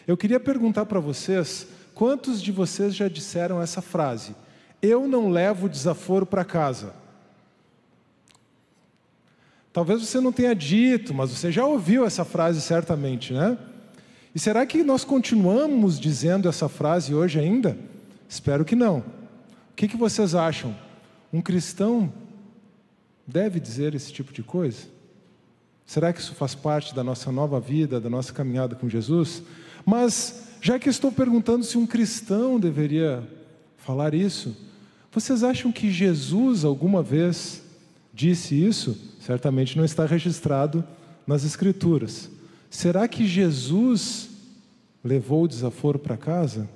Eu queria perguntar para vocês, quantos de vocês já disseram essa frase? Eu não levo desaforo para casa. Talvez você não tenha dito, mas você já ouviu essa frase certamente, né? E será que nós continuamos dizendo essa frase hoje ainda? Espero que não. O que vocês acham? Um cristão deve dizer esse tipo de coisa? Será que isso faz parte da nossa nova vida, da nossa caminhada com Jesus? Mas, já que estou perguntando se um cristão deveria falar isso, vocês acham que Jesus alguma vez disse isso? Certamente não está registrado nas Escrituras. Será que Jesus levou o desaforo para casa?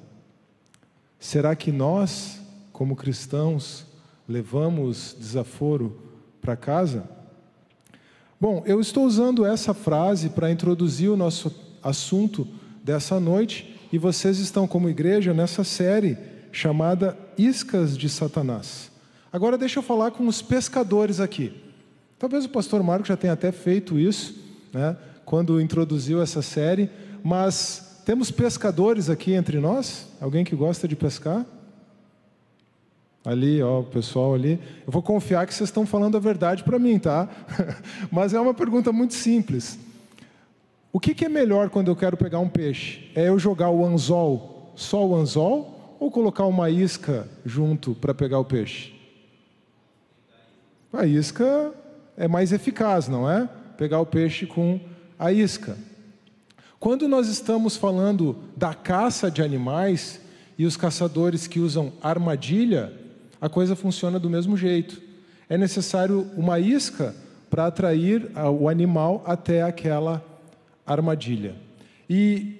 Será que nós, como cristãos, levamos desaforo para casa? Bom, eu estou usando essa frase para introduzir o nosso assunto dessa noite, e vocês estão como igreja nessa série chamada Iscas de Satanás. Agora deixa eu falar com os pescadores aqui. Talvez o pastor Marco já tenha até feito isso, né, quando introduziu essa série, mas temos pescadores aqui entre nós? Alguém que gosta de pescar? Ali, ó, o pessoal ali. Eu vou confiar que vocês estão falando a verdade para mim, tá? Mas é uma pergunta muito simples. O que é melhor quando eu quero pegar um peixe? É eu jogar o anzol, só o anzol, ou colocar uma isca junto para pegar o peixe? A isca é mais eficaz, não é? Pegar o peixe com a isca. Quando nós estamos falando da caça de animais e os caçadores que usam armadilha, a coisa funciona do mesmo jeito. É necessário uma isca para atrair o animal até aquela armadilha. E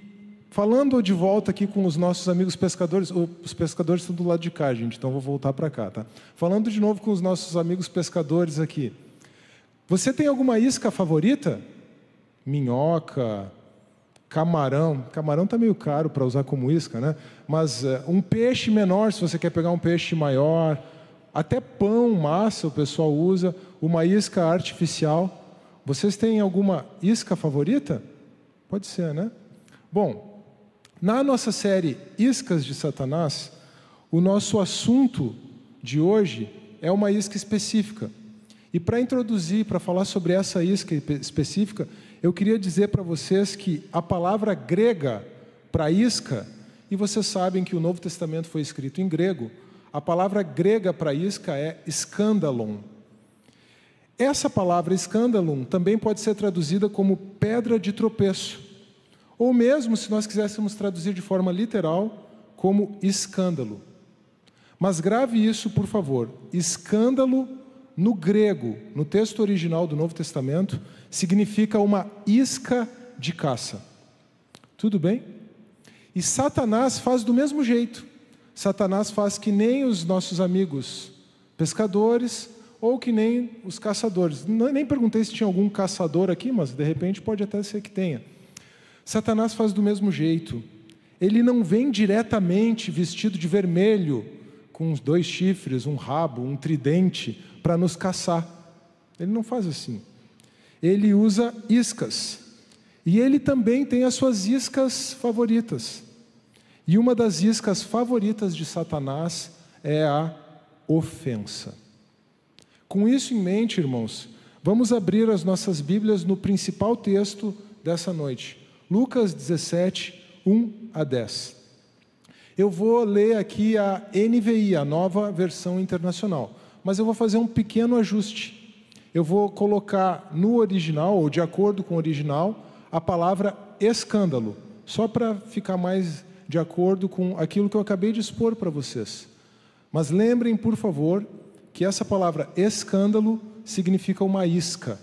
falando de volta aqui com os nossos amigos pescadores, os pescadores estão do lado de cá, gente, então vou voltar para cá, tá? Falando de novo com os nossos amigos pescadores aqui. Você tem alguma isca favorita? Minhoca, camarão. Camarão está meio caro para usar como isca, né? Mas um peixe menor, se você quer pegar um peixe maior. Até pão, massa, o pessoal usa. Uma isca artificial. Vocês têm alguma isca favorita? Pode ser, né? Bom, na nossa série Iscas de Satanás, o nosso assunto de hoje é uma isca específica. E para introduzir, para falar sobre essa isca específica, eu queria dizer para vocês que a palavra grega para isca, e vocês sabem que o Novo Testamento foi escrito em grego, a palavra grega para isca é skandalon. Essa palavra skandalon também pode ser traduzida como pedra de tropeço, ou mesmo, se nós quiséssemos traduzir de forma literal, como escândalo. Mas grave isso, por favor, escândalo no grego, no texto original do Novo Testamento, significa uma isca de caça. Tudo bem? E Satanás faz do mesmo jeito. Satanás faz que nem os nossos amigos pescadores ou que nem os caçadores. Nem perguntei se tinha algum caçador aqui, mas de repente pode até ser que tenha. Satanás faz do mesmo jeito. Ele não vem diretamente vestido de vermelho, com os 2 chifres, um rabo, um tridente, para nos caçar. Ele não faz assim. Ele usa iscas. E ele também tem as suas iscas favoritas. E uma das iscas favoritas de Satanás é a ofensa. Com isso em mente, irmãos, vamos abrir as nossas Bíblias no principal texto dessa noite. Lucas 17, 1 a 10. Eu vou ler aqui a NVI, a Nova Versão Internacional. Mas eu vou fazer um pequeno ajuste. Eu vou colocar no original, ou de acordo com o original, a palavra escândalo, só para ficar mais de acordo com aquilo que eu acabei de expor para vocês. Mas lembrem, por favor, que essa palavra escândalo significa uma isca.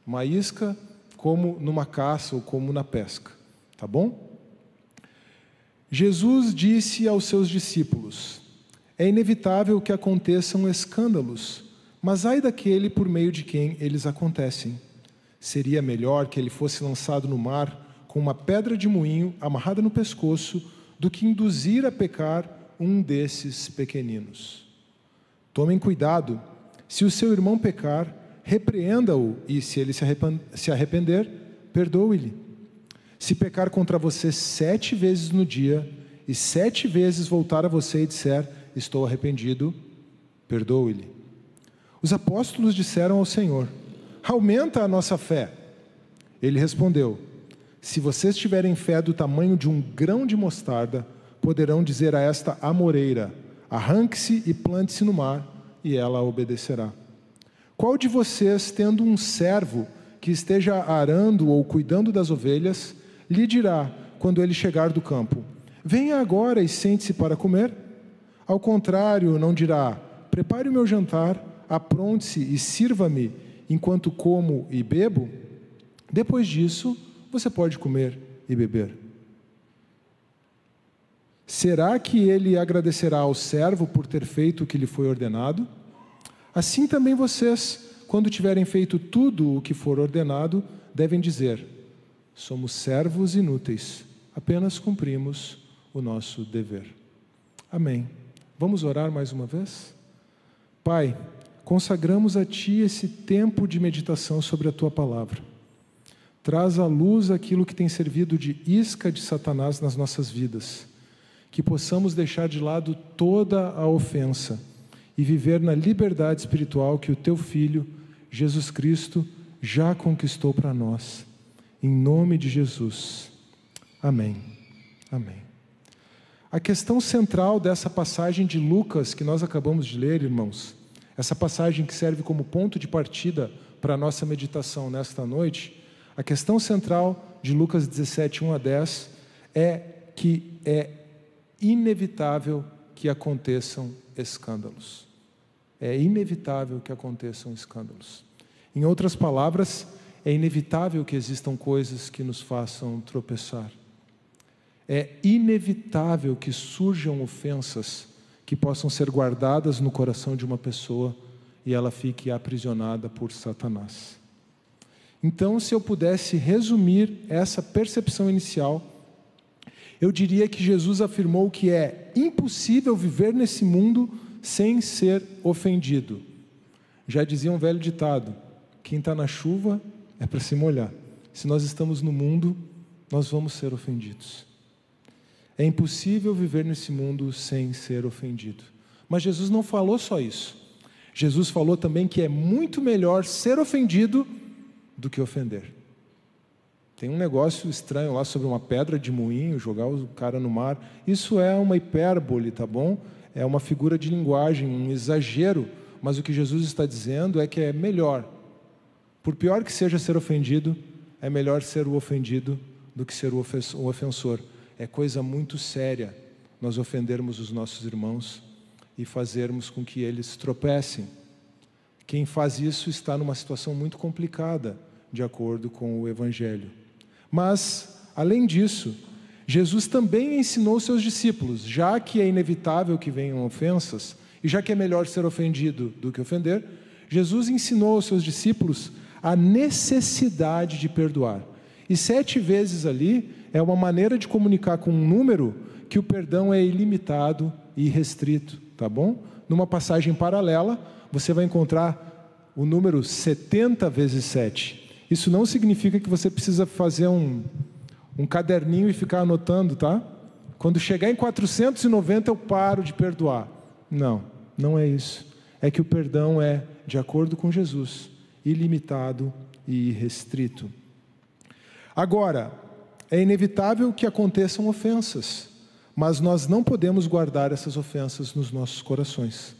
Uma isca como numa caça ou como na pesca. Tá bom? Jesus disse aos seus discípulos: é inevitável que aconteçam escândalos, mas ai daquele por meio de quem eles acontecem. Seria melhor que ele fosse lançado no mar com uma pedra de moinho amarrada no pescoço do que induzir a pecar um desses pequeninos. Tomem cuidado, se o seu irmão pecar, repreenda-o e se ele se arrepender, perdoe-lhe. Se pecar contra você 7 vezes no dia, e 7 vezes voltar a você e disser, estou arrependido, perdoe-lhe. Os apóstolos disseram ao Senhor, aumenta a nossa fé. Ele respondeu, se vocês tiverem fé do tamanho de um grão de mostarda, poderão dizer a esta amoreira, arranque-se e plante-se no mar, e ela obedecerá. Qual de vocês, tendo um servo que esteja arando ou cuidando das ovelhas, lhe dirá, quando ele chegar do campo, venha agora e sente-se para comer? Ao contrário, não dirá, prepare o meu jantar, apronte-se e sirva-me enquanto como e bebo? Depois disso, você pode comer e beber. Será que ele agradecerá ao servo por ter feito o que lhe foi ordenado? Assim também vocês, quando tiverem feito tudo o que for ordenado, devem dizer, somos servos inúteis, apenas cumprimos o nosso dever. Amém. Vamos orar mais uma vez? Pai, consagramos a Ti esse tempo de meditação sobre a Tua palavra. Traz à luz aquilo que tem servido de isca de Satanás nas nossas vidas. Que possamos deixar de lado toda a ofensa e viver na liberdade espiritual que o Teu Filho, Jesus Cristo, já conquistou para nós. Em nome de Jesus. Amém. Amém. A questão central dessa passagem de Lucas que nós acabamos de ler, irmãos, essa passagem que serve como ponto de partida para a nossa meditação nesta noite, a questão central de Lucas 17, 1 a 10, é que é inevitável que aconteçam escândalos. É inevitável que aconteçam escândalos. Em outras palavras, é inevitável que existam coisas que nos façam tropeçar. É inevitável que surjam ofensas que possam ser guardadas no coração de uma pessoa e ela fique aprisionada por Satanás. Então, se eu pudesse resumir essa percepção inicial, eu diria que Jesus afirmou que é impossível viver nesse mundo sem ser ofendido. Já dizia um velho ditado, quem está na chuva é para se molhar. Se nós estamos no mundo, nós vamos ser ofendidos. É impossível viver nesse mundo sem ser ofendido. Mas Jesus não falou só isso. Jesus falou também que é muito melhor ser ofendido do que ofender. Tem um negócio estranho lá sobre uma pedra de moinho, jogar o cara no mar. Isso é uma hipérbole, tá bom? É uma figura de linguagem, um exagero. Mas o que Jesus está dizendo é que é melhor. Por pior que seja ser ofendido, é melhor ser o ofendido do que ser o ofensor. É coisa muito séria nós ofendermos os nossos irmãos e fazermos com que eles tropecem. Quem faz isso está numa situação muito complicada, de acordo com o Evangelho. Mas, além disso, Jesus também ensinou seus discípulos, já que é inevitável que venham ofensas, e já que é melhor ser ofendido do que ofender, Jesus ensinou aos seus discípulos a necessidade de perdoar. E 7 vezes ali é uma maneira de comunicar com um número que o perdão é ilimitado e restrito, tá bom? Numa passagem paralela, você vai encontrar o número 70 vezes 7. Isso não significa que você precisa fazer um caderninho e ficar anotando, tá? Quando chegar em 490 eu paro de perdoar. Não, não é isso. É que o perdão é, de acordo com Jesus, ilimitado e restrito. Agora, é inevitável que aconteçam ofensas, mas nós não podemos guardar essas ofensas nos nossos corações.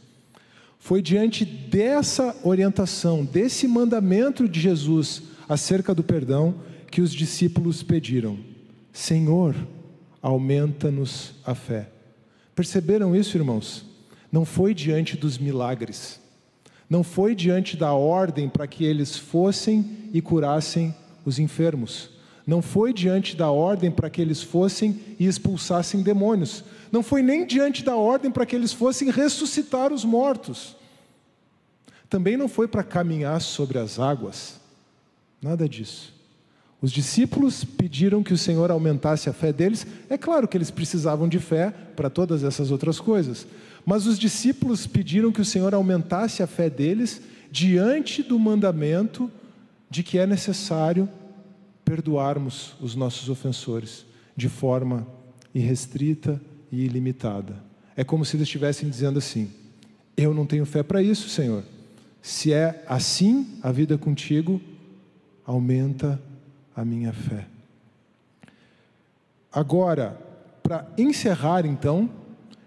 Foi diante dessa orientação, desse mandamento de Jesus acerca do perdão, que os discípulos pediram: Senhor, aumenta-nos a fé. Perceberam isso, irmãos? Não foi diante dos milagres, não foi diante da ordem para que eles fossem e curassem os enfermos, não foi diante da ordem para que eles fossem e expulsassem demônios, não foi nem diante da ordem para que eles fossem ressuscitar os mortos, também não foi para caminhar sobre as águas, nada disso. Os discípulos pediram que o Senhor aumentasse a fé deles. É claro que eles precisavam de fé para todas essas outras coisas, mas os discípulos pediram que o Senhor aumentasse a fé deles diante do mandamento de que é necessário perdoarmos os nossos ofensores de forma irrestrita e ilimitada. É como se eles estivessem dizendo assim: eu não tenho fé para isso, Senhor. Se é assim a vida contigo, aumenta a minha fé. Agora, para encerrar então,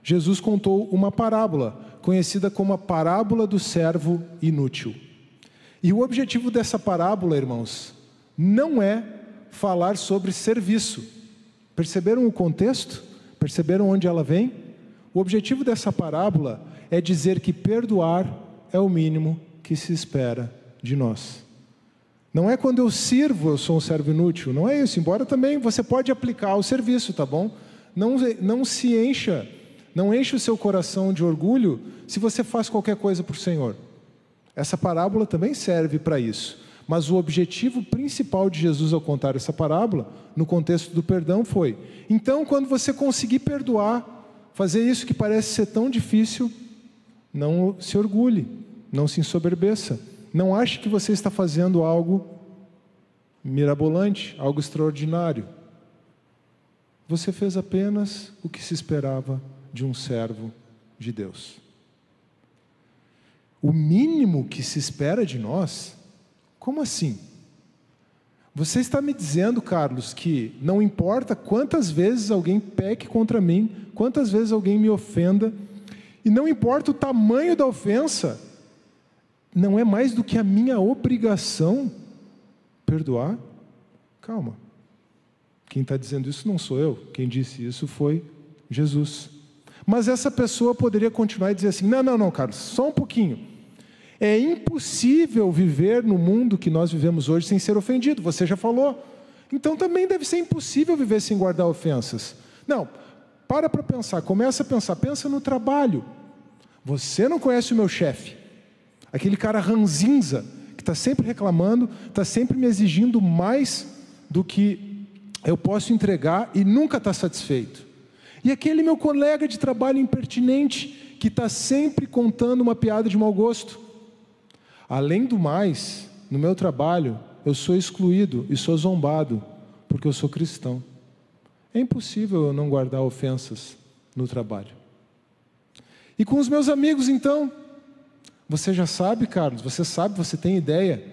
Jesus contou uma parábola, conhecida como a parábola do servo inútil. E o objetivo dessa parábola, irmãos, não é falar sobre serviço. Perceberam o contexto? Perceberam onde ela vem? O objetivo dessa parábola é dizer que perdoar é o mínimo que se espera de nós. Não é quando eu sirvo, eu sou um servo inútil. Não é isso, embora também você pode aplicar o serviço, tá bom? Não se encha, não enche o seu coração de orgulho se você faz qualquer coisa por Senhor. Essa parábola também serve para isso. Mas o objetivo principal de Jesus ao contar essa parábola, no contexto do perdão, foi: então, quando você conseguir perdoar, fazer isso que parece ser tão difícil, não se orgulhe, não se ensoberbeça. Não ache que você está fazendo algo mirabolante, algo extraordinário. Você fez apenas o que se esperava de um servo de Deus. O mínimo que se espera de nós? Como assim? Você está me dizendo, Carlos, que não importa quantas vezes alguém peque contra mim, quantas vezes alguém me ofenda, e não importa o tamanho da ofensa, não é mais do que a minha obrigação perdoar? Calma. Quem está dizendo isso não sou eu. Quem disse isso foi Jesus. Mas essa pessoa poderia continuar e dizer assim: não, Carlos, só um pouquinho. É impossível viver no mundo que nós vivemos hoje sem ser ofendido. Você já falou. Então também deve ser impossível viver sem guardar ofensas. Não, para pensar. Começa a pensar. Pensa no trabalho. Você não conhece o meu chefe. Aquele cara ranzinza, que está sempre reclamando, está sempre me exigindo mais do que eu posso entregar e nunca está satisfeito. E aquele meu colega de trabalho impertinente, que está sempre contando uma piada de mau gosto. Além do mais, no meu trabalho, eu sou excluído e sou zombado, porque eu sou cristão. É impossível eu não guardar ofensas no trabalho. E com os meus amigos, então, você já sabe, Carlos, você tem ideia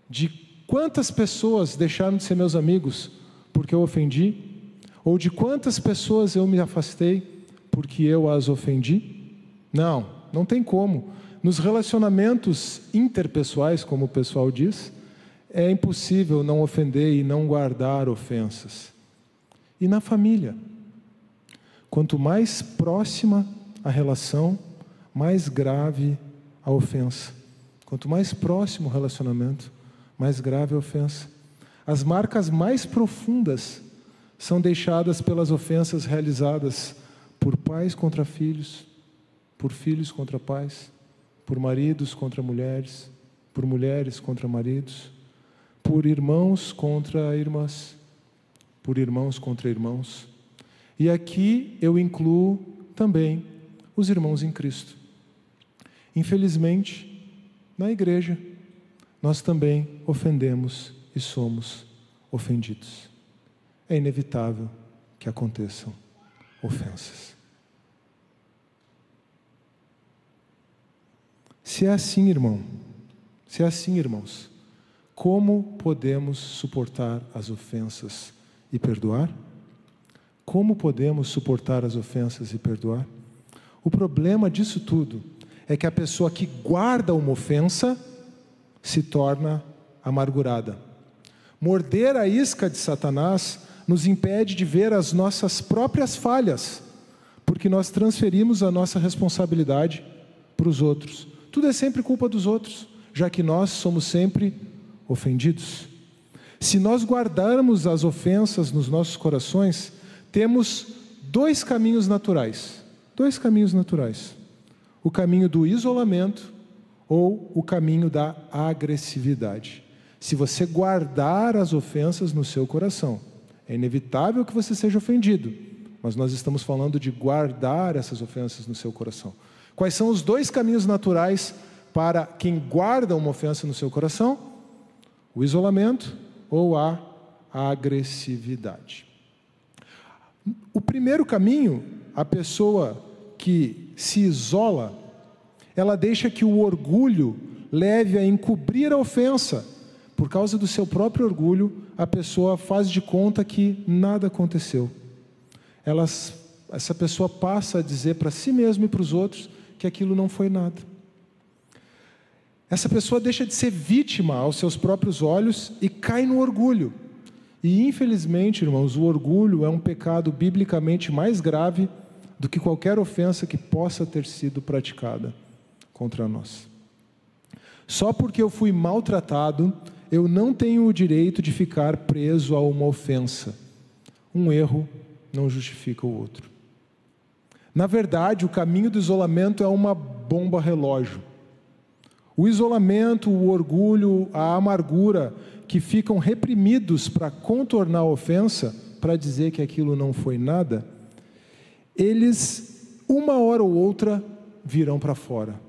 de quantas pessoas deixaram de ser meus amigos porque eu ofendi? Ou de quantas pessoas eu me afastei porque eu as ofendi? Não tem como. Nos relacionamentos interpessoais, como o pessoal diz, é impossível não ofender e não guardar ofensas. E na família, quanto mais próxima a relação, mais grave a ofensa. Quanto mais próximo o relacionamento, mais grave a ofensa. As marcas mais profundas são deixadas pelas ofensas realizadas por pais contra filhos, por filhos contra pais, por maridos contra mulheres, por mulheres contra maridos, por irmãos contra irmãs, por irmãos contra irmãos. E aqui eu incluo também os irmãos em Cristo. Infelizmente, na igreja, nós também ofendemos e somos ofendidos. É inevitável que aconteçam ofensas. Se é assim, irmãos, como podemos suportar as ofensas e perdoar? Como podemos suportar as ofensas e perdoar? O problema disso tudo é que a pessoa que guarda uma ofensa se torna amargurada. Morder a isca de Satanás nos impede de ver as nossas próprias falhas, porque nós transferimos a nossa responsabilidade para os outros. Tudo é sempre culpa dos outros, já que nós somos sempre ofendidos. Se nós guardarmos as ofensas nos nossos corações, temos dois caminhos naturais. O caminho do isolamento ou o caminho da agressividade. Se você guardar as ofensas no seu coração, é inevitável que você seja ofendido, mas nós estamos falando de guardar essas ofensas no seu coração. Quais são os dois caminhos naturais para quem guarda uma ofensa no seu coração? O isolamento ou a agressividade. O primeiro caminho, a pessoa que se isola, ela deixa que o orgulho leve a encobrir a ofensa. Por causa do seu próprio orgulho, a pessoa faz de conta que nada aconteceu. Essa pessoa passa a dizer para si mesma e para os outros que aquilo não foi nada. Essa pessoa deixa de ser vítima aos seus próprios olhos e cai no orgulho. E infelizmente, irmãos, o orgulho é um pecado biblicamente mais grave do que qualquer ofensa que possa ter sido praticada contra nós. Só porque eu fui maltratado, eu não tenho o direito de ficar preso a uma ofensa. Um erro não justifica o outro. Na verdade, o caminho do isolamento é uma bomba relógio. O isolamento, o orgulho, a amargura que ficam reprimidos para contornar a ofensa, para dizer que aquilo não foi nada, eles, uma hora ou outra, virão para fora.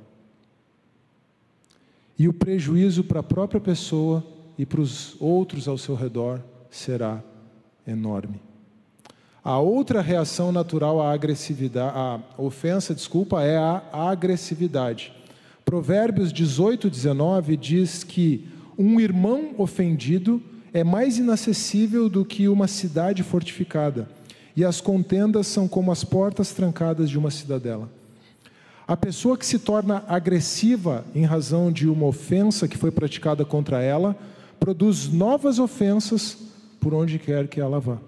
E o prejuízo para a própria pessoa e para os outros ao seu redor será enorme. A outra reação natural à agressividade, à ofensa, é a agressividade. Provérbios 18:19 diz que um irmão ofendido é mais inacessível do que uma cidade fortificada, e as contendas são como as portas trancadas de uma cidadela. A pessoa que se torna agressiva em razão de uma ofensa que foi praticada contra ela, produz novas ofensas por onde quer que ela vá.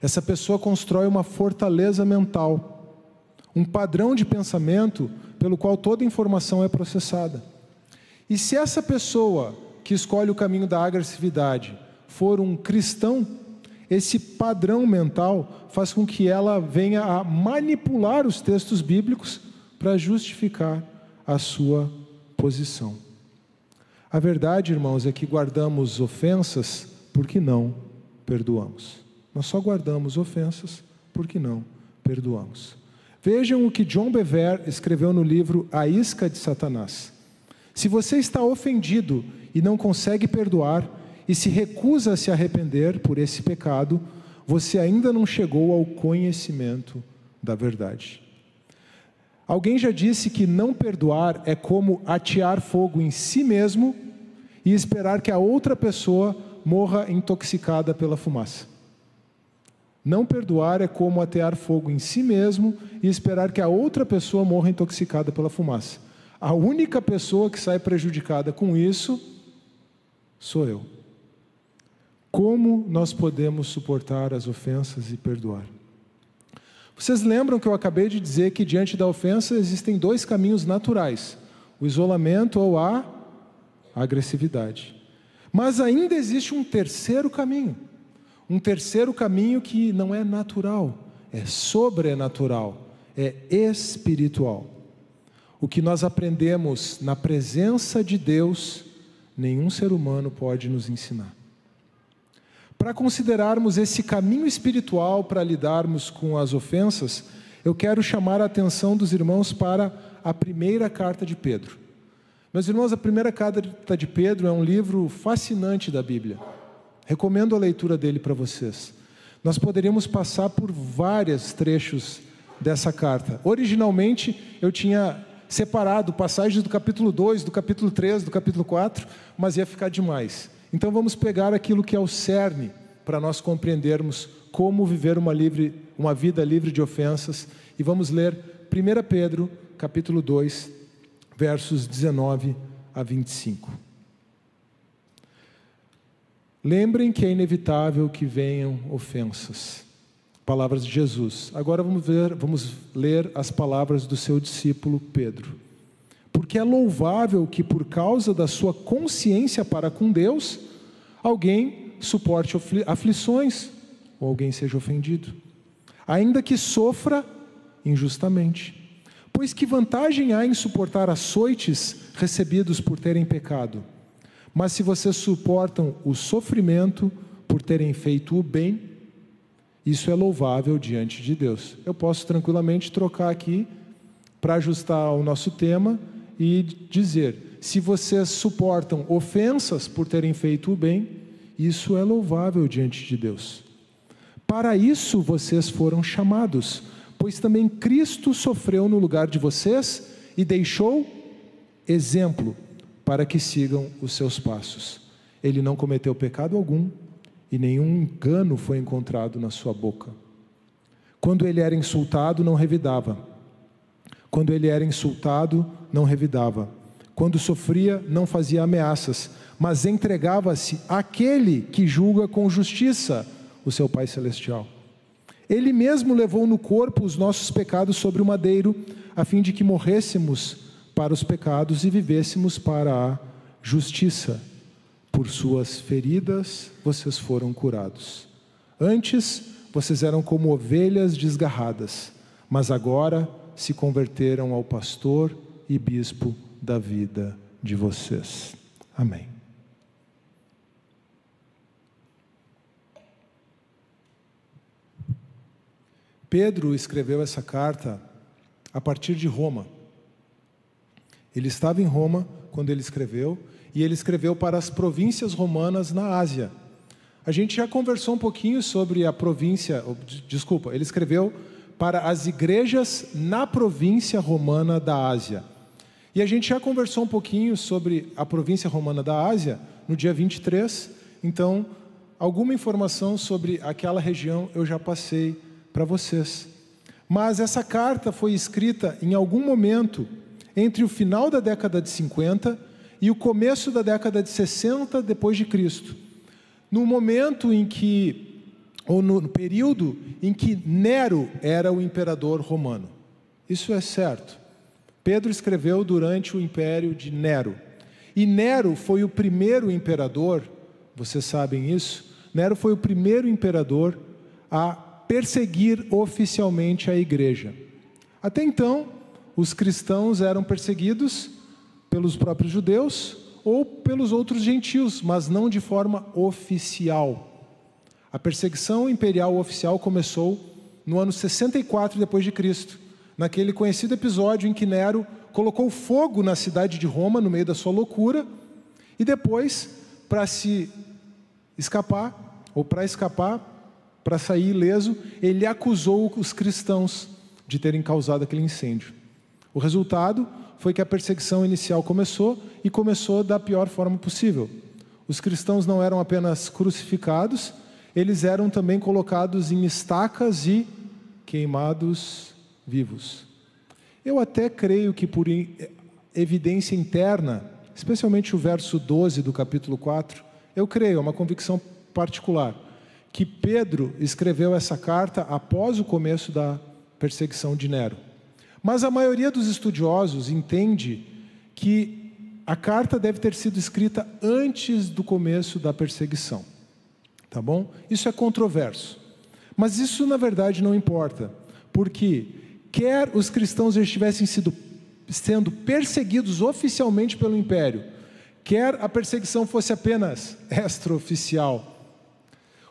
Essa pessoa constrói uma fortaleza mental, um padrão de pensamento pelo qual toda informação é processada. E se essa pessoa que escolhe o caminho da agressividade for um cristão, esse padrão mental faz com que ela venha a manipular os textos bíblicos para justificar a sua posição. A verdade, irmãos, é que guardamos ofensas porque não perdoamos. Nós só guardamos ofensas porque não perdoamos. Vejam o que John Bevere escreveu no livro A Isca de Satanás. Se você está ofendido e não consegue perdoar, e se recusa a se arrepender por esse pecado, você ainda não chegou ao conhecimento da verdade. Alguém já disse que não perdoar é como atear fogo em si mesmo e esperar que a outra pessoa morra intoxicada pela fumaça. Não perdoar é como atear fogo em si mesmo e esperar que a outra pessoa morra intoxicada pela fumaça. A única pessoa que sai prejudicada com isso sou eu. Como nós podemos suportar as ofensas e perdoar? Vocês lembram que eu acabei de dizer que diante da ofensa existem dois caminhos naturais: o isolamento ou a agressividade. Mas ainda existe um terceiro caminho. Um terceiro caminho que não é natural, é sobrenatural, é espiritual. O que nós aprendemos na presença de Deus, nenhum ser humano pode nos ensinar. Para considerarmos esse caminho espiritual para lidarmos com as ofensas, eu quero chamar a atenção dos irmãos para a primeira carta de Pedro. Meus irmãos, a primeira carta de Pedro é um livro fascinante da Bíblia. Recomendo a leitura dele para vocês. Nós poderíamos passar por vários trechos dessa carta. Originalmente, eu tinha separado passagens do capítulo 2, do capítulo 3, do capítulo 4, mas ia ficar demais. Então vamos pegar aquilo que é o cerne para nós compreendermos como viver uma vida livre de ofensas, e vamos ler 1 Pedro, capítulo 2, versos 19 a 25. Lembrem que é inevitável que venham ofensas. Palavras de Jesus. Agora vamos ler as palavras do seu discípulo Pedro. Porque é louvável que por causa da sua consciência para com Deus, alguém suporte aflições, ou alguém seja ofendido, ainda que sofra injustamente. Pois que vantagem há em suportar açoites recebidos por terem pecado? Mas se vocês suportam o sofrimento por terem feito o bem, isso é louvável diante de Deus. Eu posso tranquilamente trocar aqui para ajustar ao nosso tema e dizer: se vocês suportam ofensas por terem feito o bem, Isso é louvável diante de Deus. Para isso vocês foram chamados, pois também Cristo sofreu no lugar de vocês e deixou exemplo para que sigam os seus passos. Ele não cometeu pecado algum e nenhum engano foi encontrado na sua boca. Quando ele era insultado, não revidava. Quando ele era insultado, não revidava. Quando sofria, não fazia ameaças, mas entregava-se àquele que julga com justiça, o seu Pai Celestial. Ele mesmo levou no corpo os nossos pecados sobre o madeiro, a fim de que morrêssemos para os pecados e vivêssemos para a justiça. Por suas feridas vocês foram curados. Antes vocês eram como ovelhas desgarradas, mas agora se converteram ao pastor e bispo da vida de vocês. Amém. Pedro escreveu essa carta a partir de Roma. Ele estava em Roma quando ele escreveu, e ele escreveu para as províncias romanas na Ásia. A gente já conversou um pouquinho sobre a província, ele escreveu para as igrejas na província romana da Ásia. E a gente já conversou um pouquinho sobre a província romana da Ásia no dia 23, então alguma informação sobre aquela região eu já passei para vocês. Mas essa carta foi escrita em algum momento entre o final da década de 50 e o começo da década de 60 depois de Cristo. No momento em que, ou no período em que Nero era o imperador romano. Isso é certo. Pedro escreveu durante o império de Nero. E Nero foi o primeiro imperador, vocês sabem isso, Nero foi o primeiro imperador a perseguir oficialmente a igreja. Até então, os cristãos eram perseguidos pelos próprios judeus ou pelos outros gentios, mas não de forma oficial. A perseguição imperial oficial começou no ano 64 depois de Cristo, naquele conhecido episódio em que Nero colocou fogo na cidade de Roma no meio da sua loucura, e depois, para sair ileso, ele acusou os cristãos de terem causado aquele incêndio. O resultado foi que a perseguição inicial começou da pior forma possível. Os cristãos não eram apenas crucificados, eles eram também colocados em estacas e queimados vivos. Eu até creio que por evidência interna, especialmente o verso 12 do capítulo 4, eu creio, é uma convicção particular, que Pedro escreveu essa carta após o começo da perseguição de Nero. Mas a maioria dos estudiosos entende que a carta deve ter sido escrita antes do começo da perseguição. Tá bom? Isso é controverso. Mas isso, na verdade, não importa. Porque quer os cristãos estivessem sendo perseguidos oficialmente pelo império, quer a perseguição fosse apenas extraoficial,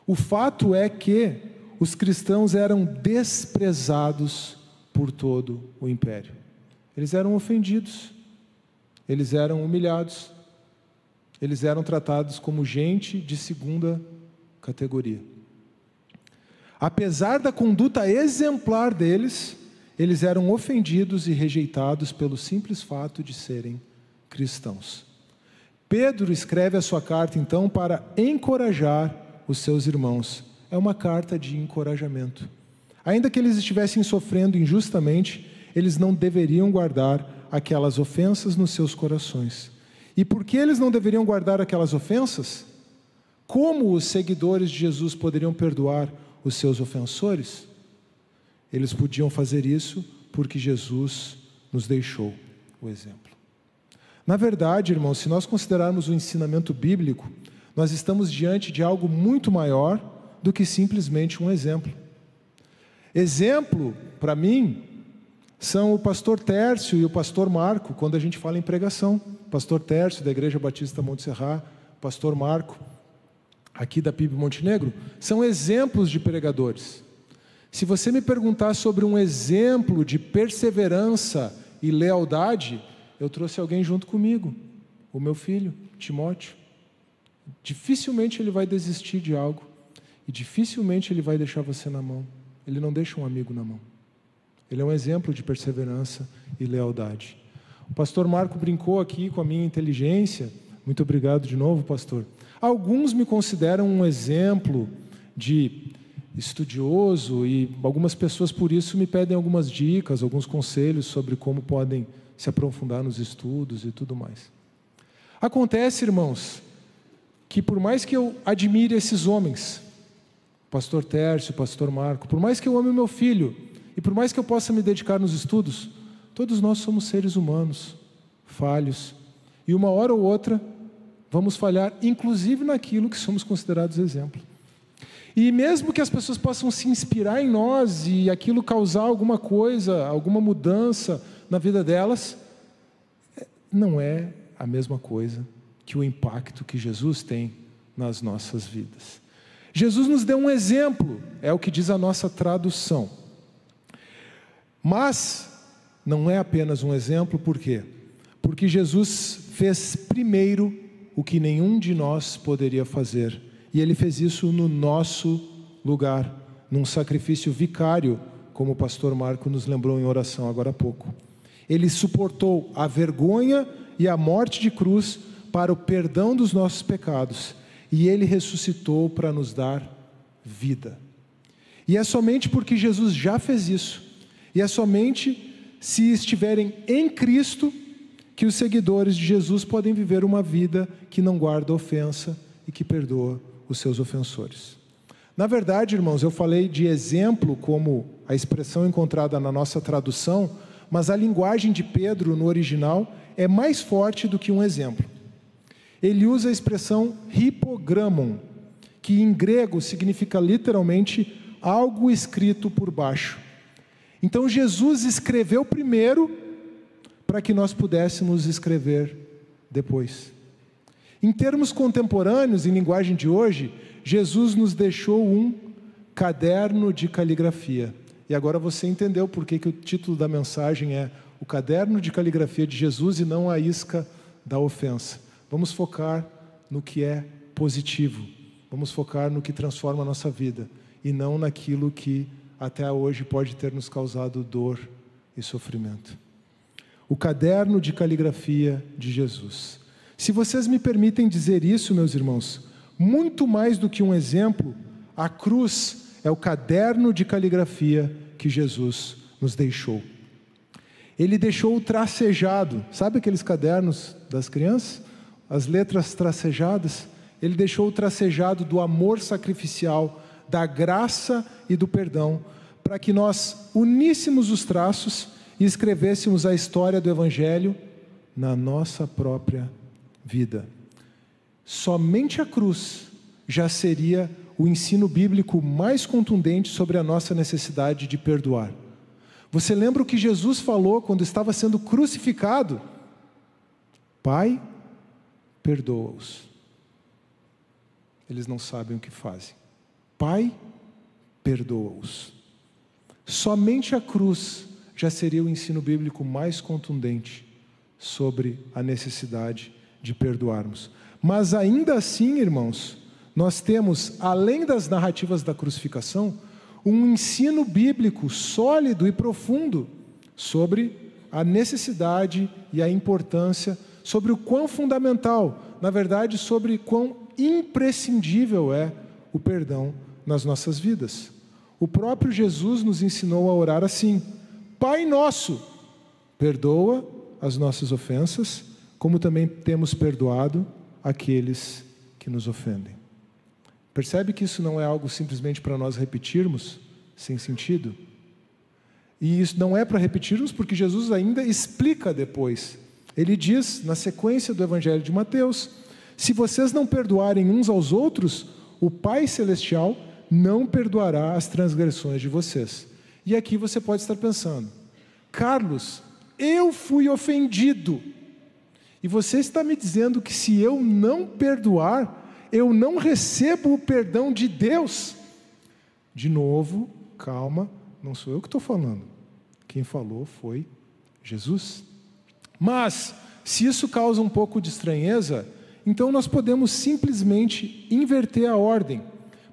o fato é que os cristãos eram desprezados por todo o império. Eles eram ofendidos, eles eram humilhados, eles eram tratados como gente de segunda categoria. Apesar da conduta exemplar deles, eles eram ofendidos e rejeitados pelo simples fato de serem cristãos. Pedro escreve a sua carta, então, para encorajar os seus irmãos. É uma carta de encorajamento. Ainda que eles estivessem sofrendo injustamente, eles não deveriam guardar aquelas ofensas nos seus corações. E por que eles não deveriam guardar aquelas ofensas? Como os seguidores de Jesus poderiam perdoar os seus ofensores? Eles podiam fazer isso porque Jesus nos deixou o exemplo. Na verdade, irmãos, se nós considerarmos o ensinamento bíblico, nós estamos diante de algo muito maior do que simplesmente um exemplo. Exemplo, para mim, são o pastor Tércio e o pastor Marco, quando a gente fala em pregação. Pastor Tércio, da Igreja Batista Monte Serra, pastor Marco, aqui da PIB Montenegro, são exemplos de pregadores. Se você me perguntar sobre um exemplo de perseverança e lealdade, eu trouxe alguém junto comigo, o meu filho, Timóteo. dificilmente ele vai desistir de algo e dificilmente ele vai deixar você na mão. Ele não deixa um amigo na mão. Ele é um exemplo de perseverança e lealdade. O pastor Marco brincou aqui com a minha inteligência. Muito obrigado de novo, pastor. Alguns me consideram um exemplo de estudioso e algumas pessoas por isso me pedem algumas dicas, alguns conselhos sobre como podem se aprofundar nos estudos e tudo mais. Acontece, irmãos, que por mais que eu admire esses homens, pastor Tércio, pastor Marco, por mais que eu ame o meu filho e por mais que eu possa me dedicar nos estudos, todos nós somos seres humanos, falhos, e uma hora ou outra vamos falhar, inclusive naquilo que somos considerados exemplo. E mesmo que as pessoas possam se inspirar em nós e aquilo causar alguma coisa, alguma mudança na vida delas, não é a mesma coisa que o impacto que Jesus tem nas nossas vidas. Jesus nos deu um exemplo, é o que diz a nossa tradução. Mas não é apenas um exemplo, por quê? Porque Jesus fez primeiro o que nenhum de nós poderia fazer. E Ele fez isso no nosso lugar, num sacrifício vicário, como o pastor Marco nos lembrou em oração agora há pouco. Ele suportou a vergonha e a morte de cruz para o perdão dos nossos pecados. E Ele ressuscitou para nos dar vida. E é somente porque Jesus já fez isso, e é somente se estiverem em Cristo, que os seguidores de Jesus podem viver uma vida que não guarda ofensa e que perdoa os seus ofensores. Na verdade, irmãos, eu falei de exemplo como a expressão encontrada na nossa tradução, mas a linguagem de Pedro no original é mais forte do que um exemplo. Ele usa a expressão hipogramon, que em grego significa literalmente algo escrito por baixo. Então Jesus escreveu primeiro para que nós pudéssemos escrever depois. Em termos contemporâneos, em linguagem de hoje, Jesus nos deixou um caderno de caligrafia. E agora você entendeu por que o título da mensagem é o caderno de caligrafia de Jesus e não a isca da ofensa. Vamos focar no que é positivo. Vamos focar no que transforma a nossa vida e não naquilo que até hoje pode ter nos causado dor e sofrimento. O caderno de caligrafia de Jesus. Se vocês me permitem dizer isso, meus irmãos, muito mais do que um exemplo, a cruz é o caderno de caligrafia que Jesus nos deixou. Ele deixou o tracejado, sabe aqueles cadernos das crianças? As letras tracejadas? Ele deixou o tracejado do amor sacrificial, da graça e do perdão, para que nós uníssemos os traços e escrevêssemos a história do Evangelho na nossa própria vida. Somente a cruz já seria o ensino bíblico mais contundente sobre a nossa necessidade de perdoar. Você lembra o que Jesus falou quando estava sendo crucificado? Pai, perdoa-os. Eles não sabem o que fazem. Pai, perdoa-os. Somente a cruz já seria o ensino bíblico mais contundente sobre a necessidade de perdoarmos. Mas ainda assim, irmãos, nós temos, além das narrativas da crucificação, um ensino bíblico sólido e profundo sobre a necessidade e a importância, sobre o quão fundamental, na verdade, sobre quão imprescindível é o perdão nas nossas vidas. O próprio Jesus nos ensinou a orar assim: Pai nosso, perdoa as nossas ofensas, como também temos perdoado aqueles que nos ofendem. Percebe que isso não é algo simplesmente para nós repetirmos, sem sentido? E isso não é para repetirmos porque Jesus ainda explica depois. Ele diz, na sequência do Evangelho de Mateus: se vocês não perdoarem uns aos outros, o Pai Celestial não perdoará as transgressões de vocês. E aqui você pode estar pensando: Carlos, eu fui ofendido. E você está me dizendo que se eu não perdoar, eu não recebo o perdão de Deus? De novo, calma, não sou eu que estou falando. Quem falou foi Jesus. Mas, se isso causa um pouco de estranheza, então nós podemos simplesmente inverter a ordem.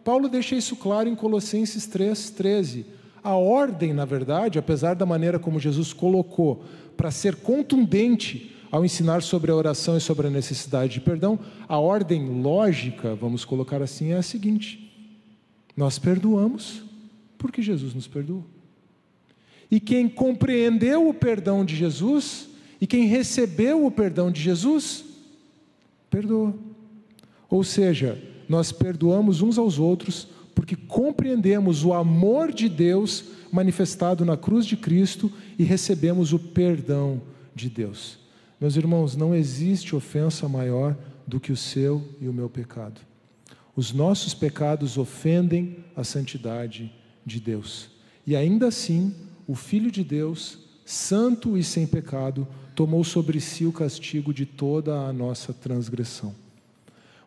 Paulo deixa isso claro em Colossenses 3:13. A ordem, na verdade, apesar da maneira como Jesus colocou, para ser contundente ao ensinar sobre a oração e sobre a necessidade de perdão, a ordem lógica, vamos colocar assim, é a seguinte: nós perdoamos porque Jesus nos perdoou. E quem compreendeu o perdão de Jesus, e quem recebeu o perdão de Jesus, perdoa. Ou seja, nós perdoamos uns aos outros porque compreendemos o amor de Deus manifestado na cruz de Cristo e recebemos o perdão de Deus. Meus irmãos, não existe ofensa maior do que o seu e o meu pecado. Os nossos pecados ofendem a santidade de Deus. E ainda assim, o Filho de Deus, santo e sem pecado, tomou sobre si o castigo de toda a nossa transgressão.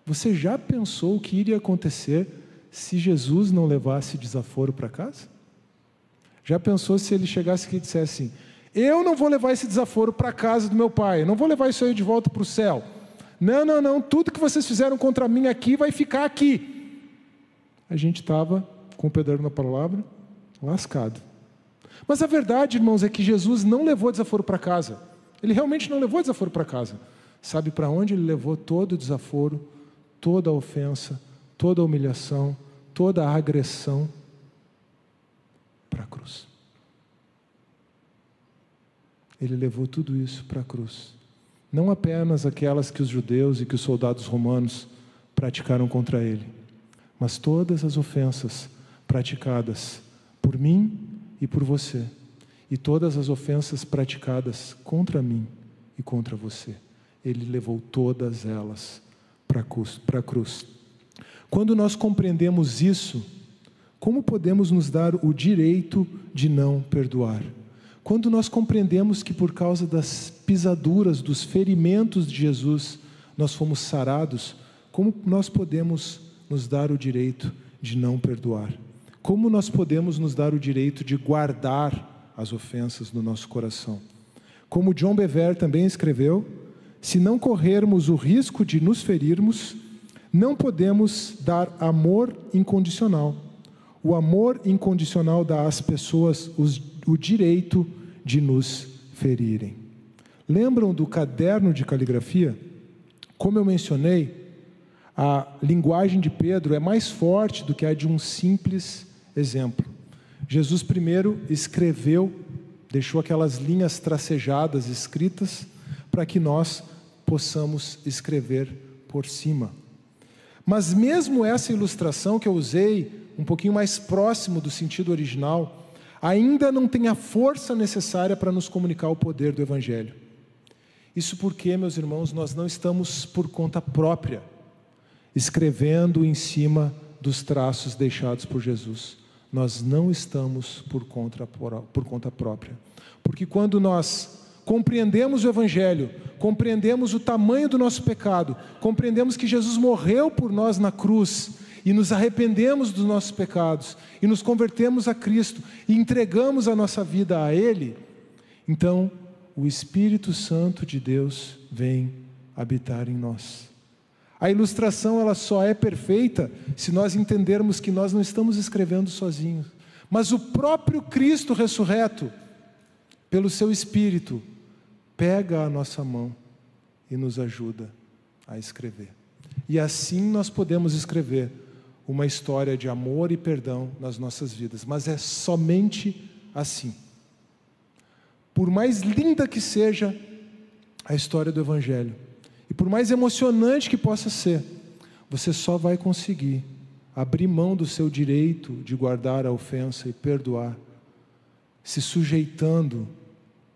Você já pensou o que iria acontecer se Jesus não levasse desaforo para casa? Já pensou se ele chegasse aqui e dissesse assim: eu não vou levar esse desaforo para a casa do meu pai, não vou levar isso aí de volta para o céu. Não, tudo que vocês fizeram contra mim aqui vai ficar aqui. A gente estava, com o perdão na palavra, lascado. Mas a verdade, irmãos, é que Jesus não levou desaforo para casa. Ele realmente não levou desaforo para casa. Sabe para onde ele levou todo o desaforo, toda a ofensa, toda a humilhação, toda a agressão? Para a cruz. Ele levou tudo isso para a cruz. Não apenas aquelas que os judeus e que os soldados romanos praticaram contra ele, mas todas as ofensas praticadas por mim e por você, e todas as ofensas praticadas contra mim e contra você. Ele levou todas elas para a cruz. Quando nós compreendemos isso, como podemos nos dar o direito de não perdoar? Quando nós compreendemos que por causa das pisaduras, dos ferimentos de Jesus, nós fomos sarados, como nós podemos nos dar o direito de não perdoar? Como nós podemos nos dar o direito de guardar as ofensas no nosso coração? Como John Bevere também escreveu, se não corrermos o risco de nos ferirmos, não podemos dar amor incondicional. O amor incondicional dá às pessoas o direito de nos ferirem. Lembram do caderno de caligrafia? Como eu mencionei, a linguagem de Pedro é mais forte do que a de um simples exemplo. Jesus primeiro escreveu, deixou aquelas linhas tracejadas escritas para que nós possamos escrever por cima. Mas mesmo essa ilustração que eu usei, um pouquinho mais próximo do sentido original, ainda não tem a força necessária para nos comunicar o poder do Evangelho. Isso porque, meus irmãos, nós não estamos por conta própria, escrevendo em cima dos traços deixados por Jesus. Nós não estamos por conta própria. Porque quando nós compreendemos o Evangelho, compreendemos o tamanho do nosso pecado, compreendemos que Jesus morreu por nós na cruz, e nos arrependemos dos nossos pecados, e nos convertemos a Cristo, e entregamos a nossa vida a Ele, então o Espírito Santo de Deus vem habitar em nós. A ilustração ela só é perfeita se nós entendermos que nós não estamos escrevendo sozinhos, mas o próprio Cristo ressurreto, pelo seu Espírito, pega a nossa mão e nos ajuda a escrever. E assim nós podemos escrever uma história de amor e perdão nas nossas vidas, mas é somente assim. Por mais linda que seja a história do Evangelho, e por mais emocionante que possa ser, você só vai conseguir abrir mão do seu direito de guardar a ofensa e perdoar, se sujeitando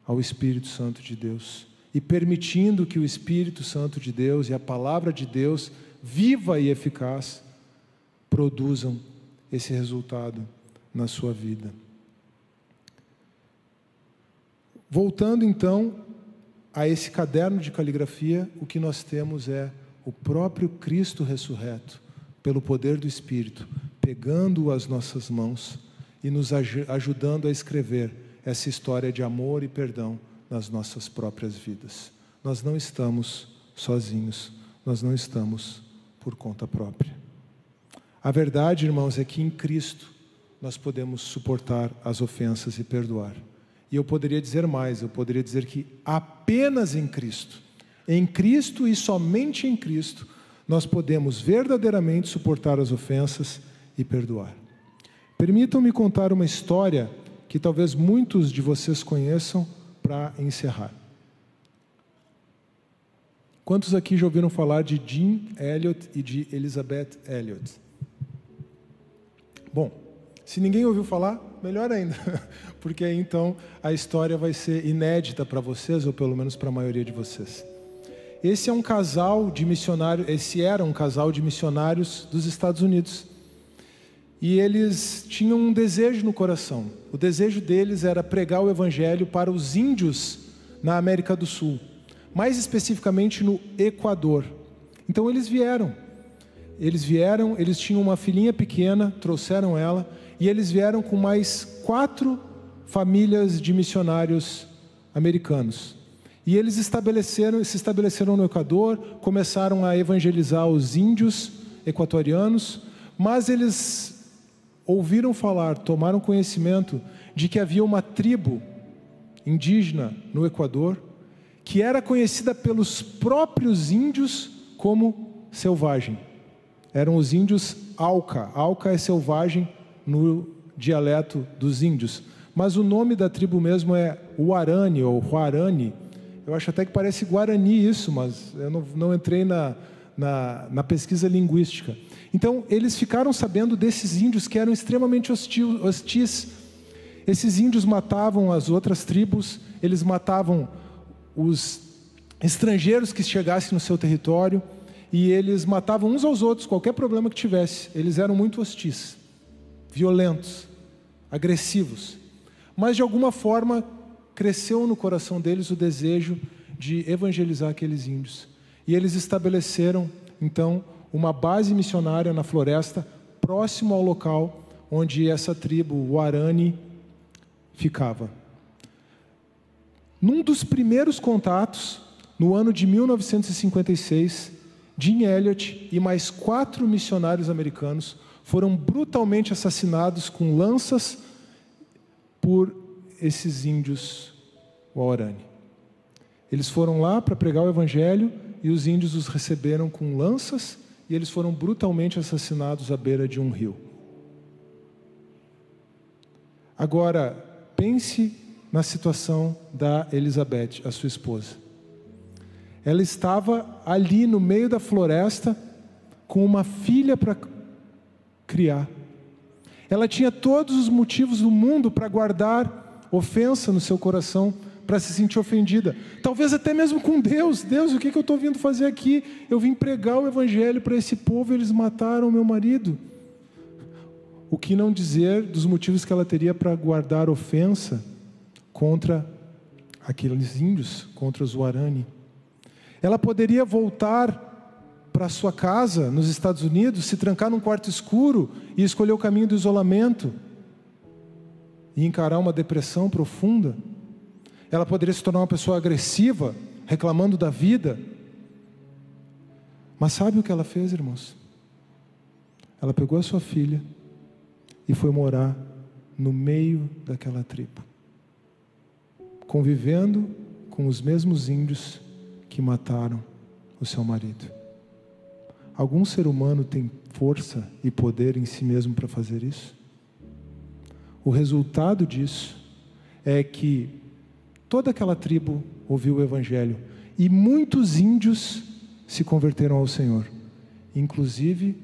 ao Espírito Santo de Deus, e permitindo que o Espírito Santo de Deus e a Palavra de Deus, viva e eficaz, produzam esse resultado na sua vida. Voltando então a esse caderno de caligrafia, o que nós temos é o próprio Cristo ressurreto, pelo poder do Espírito, pegando as nossas mãos e nos ajudando a escrever essa história de amor e perdão nas nossas próprias vidas. Nós não estamos sozinhos, nós não estamos por conta própria. A verdade, irmãos, é que em Cristo nós podemos suportar as ofensas e perdoar. E eu poderia dizer mais, eu poderia dizer que apenas em Cristo e somente em Cristo, nós podemos verdadeiramente suportar as ofensas e perdoar. Permitam-me contar uma história que talvez muitos de vocês conheçam para encerrar. Quantos aqui já ouviram falar de Jim Elliot e de Elizabeth Elliot? Bom, se ninguém ouviu falar, melhor ainda, porque aí então a história vai ser inédita para vocês, ou pelo menos para a maioria de vocês. Esse era um casal de missionários dos Estados Unidos. E eles tinham um desejo no coração. O desejo deles era pregar o evangelho para os índios na América do Sul, mais especificamente no Equador. Então eles vieram, eles tinham uma filhinha pequena, trouxeram ela, e eles vieram com mais 4 famílias de missionários americanos. E eles se estabeleceram no Equador, começaram a evangelizar os índios equatorianos, mas eles ouviram falar, tomaram conhecimento de que havia uma tribo indígena no Equador, que era conhecida pelos próprios índios como selvagem. Eram os índios Auca. Auca é selvagem no dialeto dos índios. Mas o nome da tribo mesmo é Huarani ou Huarani. Eu acho até que parece Guarani isso, mas eu não entrei na pesquisa linguística. Então, eles ficaram sabendo desses índios que eram extremamente hostis. Esses índios matavam as outras tribos, eles matavam os estrangeiros que chegassem no seu território, e eles matavam uns aos outros, qualquer problema que tivesse. Eles eram muito hostis, violentos, agressivos. Mas, de alguma forma, cresceu no coração deles o desejo de evangelizar aqueles índios. E eles estabeleceram, então, uma base missionária na floresta, próximo ao local onde essa tribo, o Huarani, ficava. Num dos primeiros contatos, no ano de 1956, Jim Elliot e mais 4 missionários americanos foram brutalmente assassinados com lanças por esses índios Huarani. Eles foram lá para pregar o evangelho e os índios os receberam com lanças e eles foram brutalmente assassinados à beira de um rio. Agora, pense na situação da Elizabeth, a sua esposa. Ela estava ali no meio da floresta com uma filha para criar. Ela tinha todos os motivos do mundo para guardar ofensa no seu coração, para se sentir ofendida. Talvez até mesmo com Deus. Deus, o que eu estou vindo fazer aqui? Eu vim pregar o evangelho para esse povo e eles mataram o meu marido. O que não dizer dos motivos que ela teria para guardar ofensa contra aqueles índios, contra os Huarani. Ela poderia voltar para sua casa nos Estados Unidos, se trancar num quarto escuro e escolher o caminho do isolamento e encarar uma depressão profunda. Ela poderia se tornar uma pessoa agressiva, reclamando da vida. Mas sabe o que ela fez, irmãos? Ela pegou a sua filha e foi morar no meio daquela tribo, convivendo com os mesmos índios que mataram o seu marido. Algum ser humano tem força e poder em si mesmo para fazer isso? O resultado disso é que toda aquela tribo ouviu o evangelho e muitos índios se converteram ao Senhor, inclusive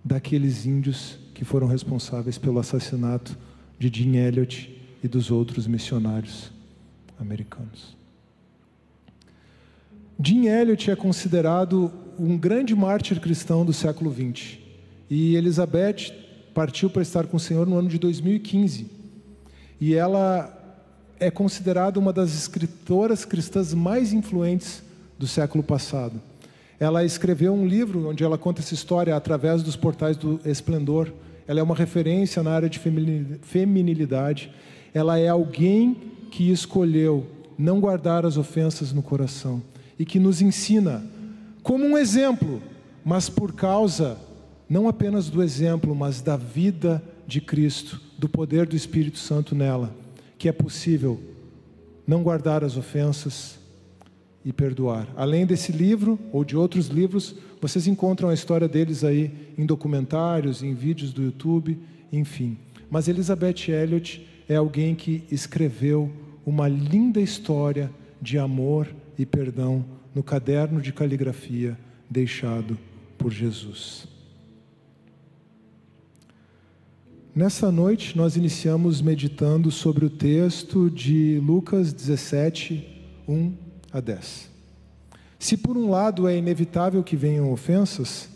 daqueles índios que foram responsáveis pelo assassinato de Jim Elliot e dos outros missionários americanos. Jim Elliot é considerado um grande mártir cristão do século XX. E Elizabeth partiu para estar com o Senhor no ano de 2015. E ela é considerada uma das escritoras cristãs mais influentes do século passado. Ela escreveu um livro onde ela conta essa história através dos portais do Esplendor. Ela é uma referência na área de feminilidade. Ela é alguém que escolheu não guardar as ofensas no coração e que nos ensina como um exemplo, mas por causa, não apenas do exemplo, mas da vida de Cristo, do poder do Espírito Santo nela, que é possível não guardar as ofensas e perdoar. Além desse livro, ou de outros livros, vocês encontram a história deles aí em documentários, em vídeos do YouTube, enfim. Mas Elisabeth Elliot é alguém que escreveu uma linda história de amor e perdão no caderno de caligrafia deixado por Jesus. Nessa noite nós iniciamos meditando sobre o texto de Lucas 17, 1 a 10. Se por um lado é inevitável que venham ofensas,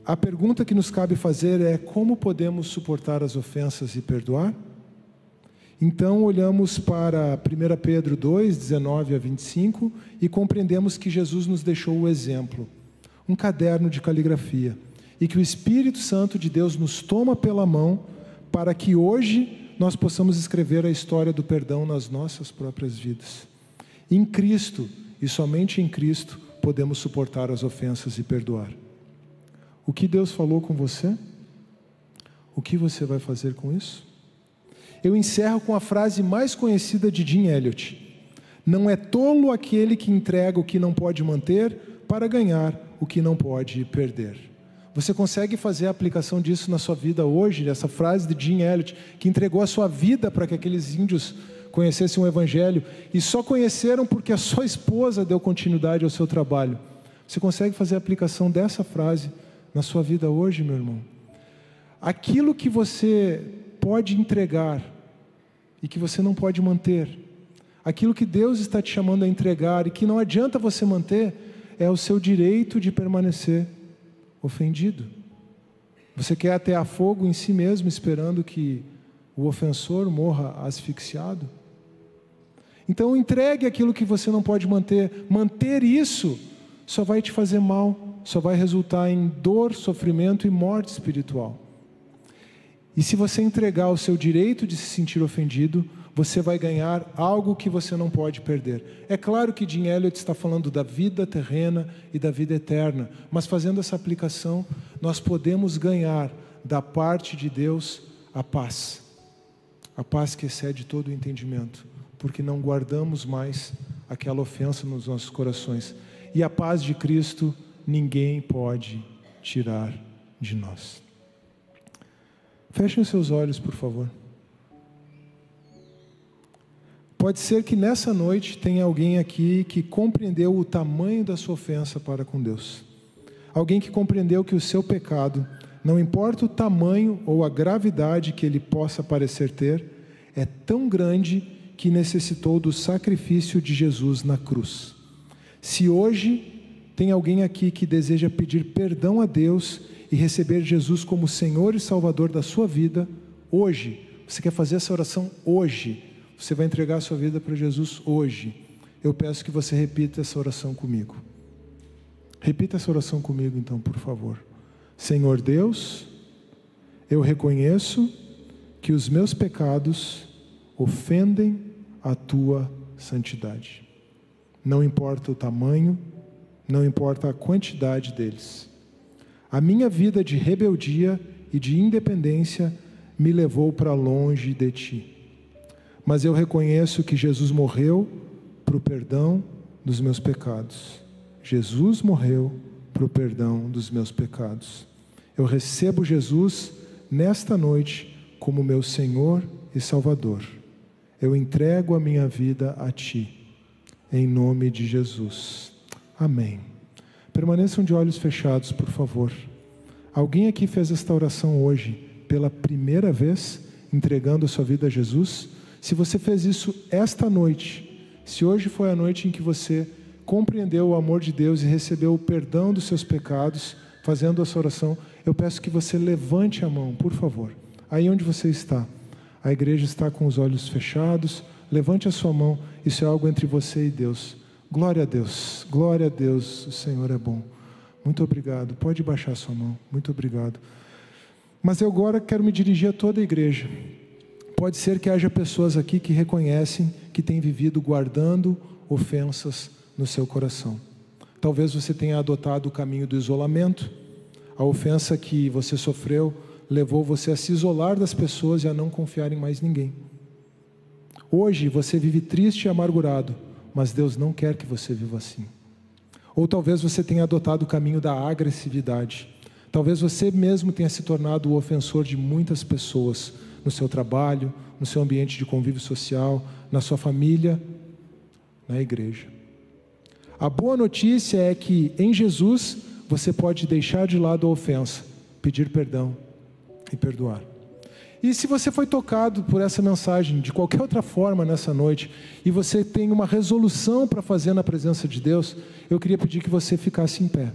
a pergunta que nos cabe fazer é: como podemos suportar as ofensas e perdoar? Então olhamos para 1 Pedro 2, 19 a 25 e compreendemos que Jesus nos deixou o exemplo, um caderno de caligrafia, e que o Espírito Santo de Deus nos toma pela mão para que hoje nós possamos escrever a história do perdão nas nossas próprias vidas. Em Cristo, e somente em Cristo, podemos suportar as ofensas e perdoar. O que Deus falou com você? O que você vai fazer com isso? Eu encerro com a frase mais conhecida de Jim Elliot: não é tolo aquele que entrega o que não pode manter para ganhar o que não pode perder. Você consegue fazer a aplicação disso na sua vida hoje? Essa frase de Jim Elliot, que entregou a sua vida para que aqueles índios conhecessem o Evangelho e só conheceram porque a sua esposa deu continuidade ao seu trabalho. Você consegue fazer a aplicação dessa frase na sua vida hoje, meu irmão? Aquilo que você pode entregar e que você não pode manter, aquilo que Deus está te chamando a entregar e que não adianta você manter, é o seu direito de permanecer ofendido. Você quer atear fogo em si mesmo, esperando que o ofensor morra asfixiado? Então entregue aquilo que você não pode manter. Manter isso só vai te fazer mal, só vai resultar em dor, sofrimento e morte espiritual. E se você entregar o seu direito de se sentir ofendido, você vai ganhar algo que você não pode perder. É claro que Jim Elliot está falando da vida terrena e da vida eterna, mas fazendo essa aplicação, nós podemos ganhar da parte de Deus a paz que excede todo o entendimento, porque não guardamos mais aquela ofensa nos nossos corações. E a paz de Cristo ninguém pode tirar de nós. Fechem os seus olhos, por favor. Pode ser que nessa noite tenha alguém aqui que compreendeu o tamanho da sua ofensa para com Deus. Alguém que compreendeu que o seu pecado, não importa o tamanho ou a gravidade que ele possa parecer ter, é tão grande que necessitou do sacrifício de Jesus na cruz. Se hoje tem alguém aqui que deseja pedir perdão a Deus e receber Jesus como Senhor e Salvador da sua vida, hoje, você quer fazer essa oração hoje, você vai entregar a sua vida para Jesus hoje, eu peço que você repita essa oração comigo. Repita essa oração comigo então, por favor. Senhor Deus, eu reconheço que os meus pecados ofendem a tua santidade. Não importa o tamanho, não importa a quantidade deles. A minha vida de rebeldia e de independência me levou para longe de ti. Mas eu reconheço que Jesus morreu para o perdão dos meus pecados. Jesus morreu para o perdão dos meus pecados. Eu recebo Jesus nesta noite como meu Senhor e Salvador. Eu entrego a minha vida a ti, em nome de Jesus. Amém. Permaneçam de olhos fechados, por favor. Alguém aqui fez esta oração hoje pela primeira vez, entregando a sua vida a Jesus? Se você fez isso esta noite, se hoje foi a noite em que você compreendeu o amor de Deus e recebeu o perdão dos seus pecados, fazendo essa oração, eu peço que você levante a mão, por favor. Aí onde você está, a igreja está com os olhos fechados, levante a sua mão, isso é algo entre você e Deus. Glória a Deus, o Senhor é bom. Muito obrigado, pode baixar a sua mão, muito obrigado. Mas eu agora quero me dirigir a toda a igreja. Pode ser que haja pessoas aqui que reconhecem que têm vivido guardando ofensas no seu coração. Talvez você tenha adotado o caminho do isolamento. A ofensa que você sofreu levou você a se isolar das pessoas e a não confiar em mais ninguém. Hoje você vive triste e amargurado, mas Deus não quer que você viva assim. Ou talvez você tenha adotado o caminho da agressividade. Talvez você mesmo tenha se tornado o ofensor de muitas pessoas, no seu trabalho, no seu ambiente de convívio social, na sua família, na igreja. A boa notícia é que em Jesus você pode deixar de lado a ofensa, pedir perdão e perdoar. E se você foi tocado por essa mensagem de qualquer outra forma nessa noite, e você tem uma resolução para fazer na presença de Deus, eu queria pedir que você ficasse em pé.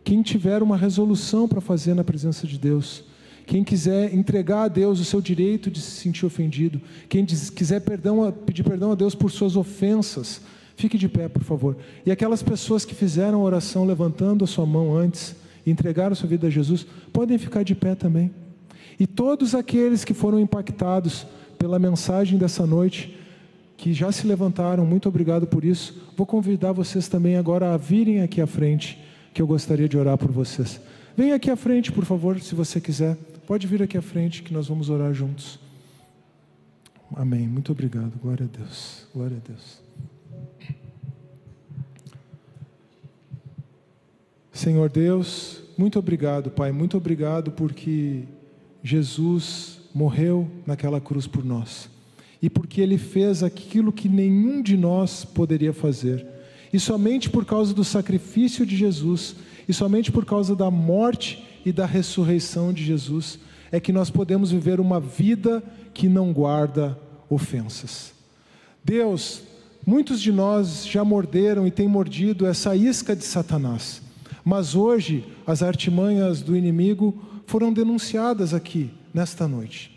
Quem tiver uma resolução para fazer na presença de Deus, quem quiser entregar a Deus o seu direito de se sentir ofendido, quem quiser pedir perdão a Deus por suas ofensas, fique de pé, por favor. E aquelas pessoas que fizeram a oração levantando a sua mão antes e entregaram a sua vida a Jesus, podem ficar de pé também. E todos aqueles que foram impactados pela mensagem dessa noite, que já se levantaram, muito obrigado por isso. Vou convidar vocês também agora a virem aqui à frente, que eu gostaria de orar por vocês. Venha aqui à frente, por favor, se você quiser. Pode vir aqui à frente que nós vamos orar juntos. Amém. Muito obrigado. Glória a Deus. Glória a Deus. Senhor Deus, muito obrigado, Pai. Muito obrigado porque Jesus morreu naquela cruz por nós. E porque Ele fez aquilo que nenhum de nós poderia fazer. E somente por causa do sacrifício de Jesus, e somente por causa da morte e da ressurreição de Jesus, é que nós podemos viver uma vida que não guarda ofensas. Deus, muitos de nós já morderam e têm mordido essa isca de Satanás. Mas hoje, as artimanhas do inimigo foram denunciadas aqui, nesta noite.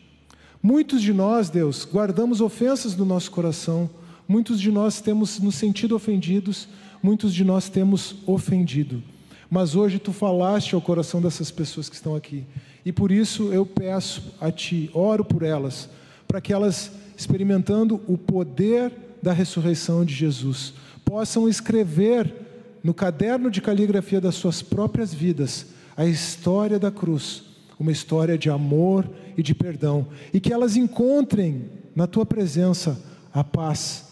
Muitos de nós, Deus, guardamos ofensas no nosso coração. Muitos de nós temos nos sentido ofendidos. Muitos de nós temos ofendido. Mas hoje Tu falaste ao coração dessas pessoas que estão aqui. E por isso eu peço a Ti, oro por elas, para que elas, experimentando o poder da ressurreição de Jesus, possam escrever no caderno de caligrafia das suas próprias vidas a história da cruz, uma história de amor e de perdão, e que elas encontrem na Tua presença a paz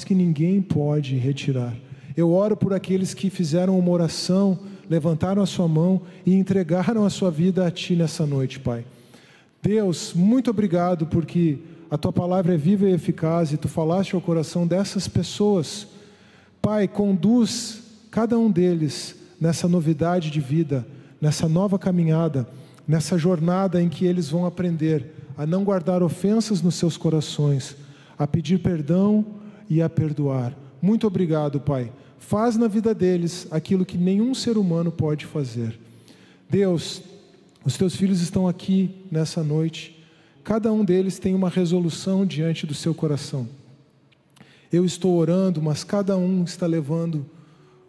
que ninguém pode retirar. Eu oro por aqueles que fizeram uma oração, levantaram a sua mão e entregaram a sua vida a Ti nessa noite, Pai. Deus, muito obrigado porque a Tua palavra é viva e eficaz e Tu falaste ao coração dessas pessoas. Pai, conduz cada um deles nessa novidade de vida, nessa nova caminhada, nessa jornada em que eles vão aprender a não guardar ofensas nos seus corações, a pedir perdão e a perdoar. Muito obrigado, Pai. Faz na vida deles aquilo que nenhum ser humano pode fazer. Deus, os Teus filhos estão aqui nessa noite. Cada um deles tem uma resolução diante do seu coração. Eu estou orando, mas cada um está levando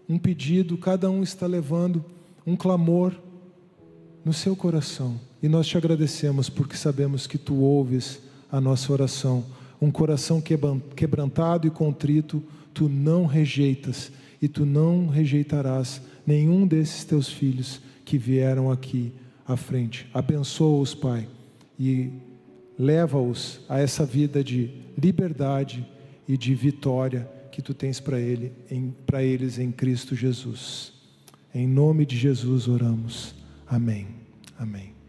um pedido, cada um está levando um clamor no seu coração. E nós Te agradecemos porque sabemos que Tu ouves a nossa oração. Um coração quebrantado e contrito, Tu não rejeitas. E Tu não rejeitarás nenhum desses Teus filhos que vieram aqui à frente. Abençoa-os, Pai, e leva-os a essa vida de liberdade e de vitória que Tu tens para eles em Cristo Jesus. Em nome de Jesus oramos. Amém. Amém.